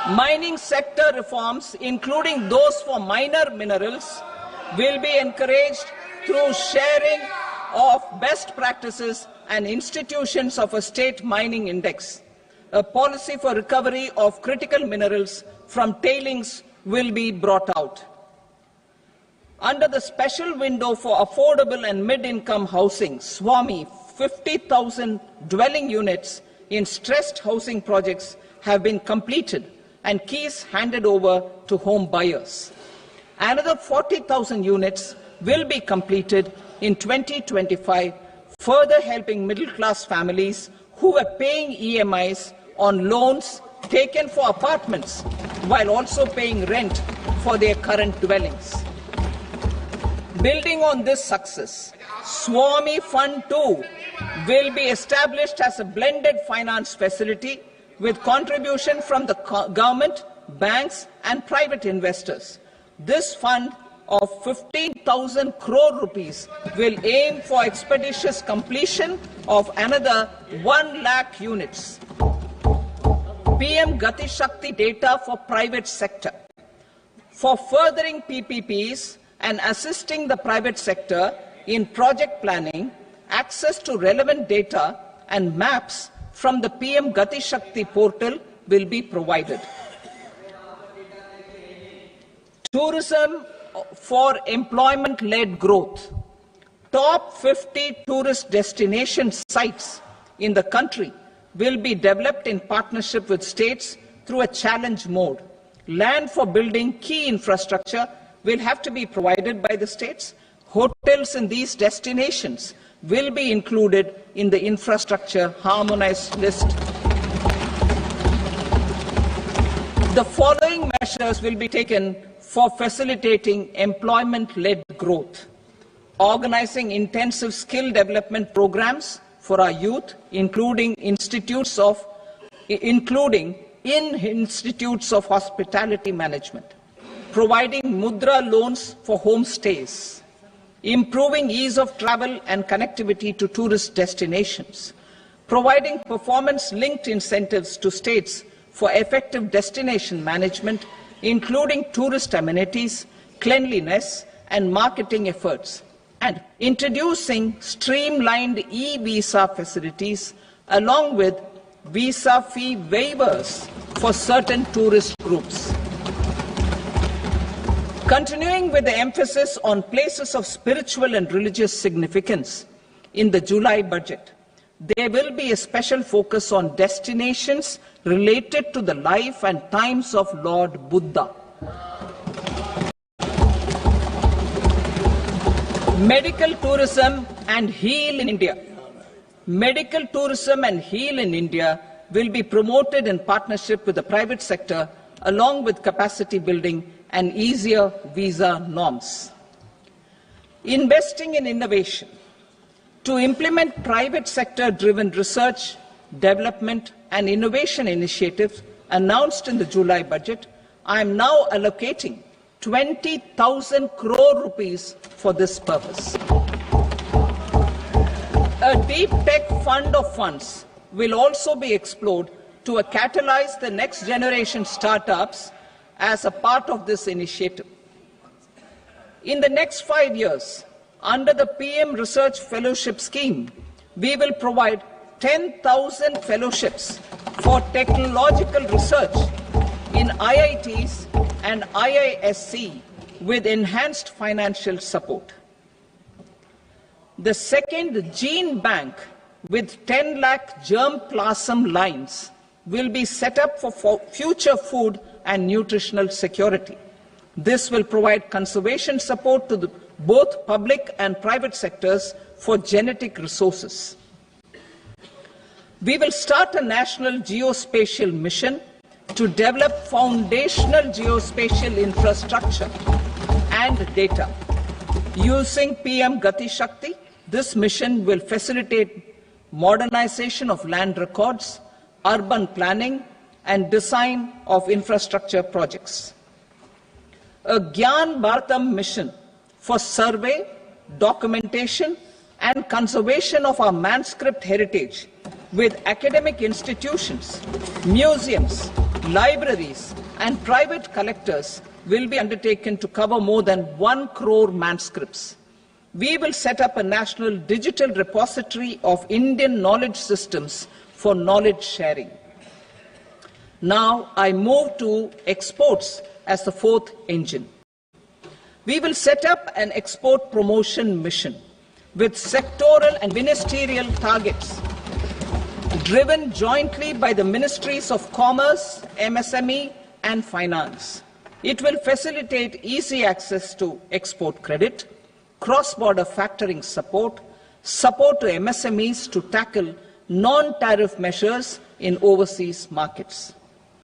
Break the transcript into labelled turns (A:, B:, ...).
A: Mining sector reforms, including those for minor minerals, will be encouraged through sharing of best practices and institutions of a state mining index. A policy for recovery of critical minerals from tailings will be brought out. Under the special window for affordable and mid-income housing, SWAMI, 50,000 dwelling units in stressed housing projects have been completed and keys handed over to home buyers. Another 40,000 units will be completed in 2025, further helping middle-class families who were paying EMIs on loans taken for apartments while also paying rent for their current dwellings. Building on this success, SWAMI Fund 2 will be established as a blended finance facility with contribution from the government, banks and private investors. This fund of 15,000 crore rupees will aim for expeditious completion of another 1 lakh units. PM Gati Shakti data for private sector. For furthering PPPs and assisting the private sector in project planning, access to relevant data and maps from the PM Gati Shakti portal will be provided. Tourism for employment-led growth. Top 50 tourist destination sites in the country will be developed in partnership with states through a challenge mode. Land for building key infrastructure will have to be provided by the states. Hotels in these destinations will be included in the infrastructure harmonized list. The following measures will be taken for facilitating employment-led growth. Organizing intensive skill development programs for our youth, including in institutes of hospitality management. Providing mudra loans for homestays. Improving ease of travel and connectivity to tourist destinations. Providing performance-linked incentives to states for effective destination management, including tourist amenities, cleanliness, and marketing efforts, and introducing streamlined e-visa facilities along with visa fee waivers for certain tourist groups. Continuing with the emphasis on places of spiritual and religious significance, in the July budget, there will be a special focus on destinations related to the life and times of Lord Buddha. Medical tourism and heal in India. Medical tourism and heal in India will be promoted in partnership with the private sector, along with capacity building and easier visa norms. Investing in innovation. To implement private sector-driven research, development and innovation initiatives announced in the July budget, I am now allocating 20,000 crore rupees for this purpose. A deep tech fund of funds will also be explored to catalyze the next generation startups as a part of this initiative. In the next 5 years, under the PM Research Fellowship Scheme, we will provide 10,000 fellowships for technological research in IITs and IISc with enhanced financial support. The second gene bank with 10 lakh germplasm lines will be set up for future food and nutritional security. This will provide conservation support to both public and private sectors for genetic resources. We will start a national geospatial mission to develop foundational geospatial infrastructure and data. Using PM Gati Shakti, this mission will facilitate modernization of land records, urban planning, and design of infrastructure projects. A Gyan Bharatam mission for survey, documentation, and conservation of our manuscript heritage with academic institutions, museums, libraries, and private collectors will be undertaken to cover more than 1 crore manuscripts. We will set up a national digital repository of Indian knowledge systems for knowledge sharing. Now I move to exports as the fourth engine. We will set up an export promotion mission with sectoral and ministerial targets driven jointly by the Ministries of Commerce, MSME, and Finance. It will facilitate easy access to export credit, cross-border factoring support, support to MSMEs to tackle non-tariff measures in overseas markets.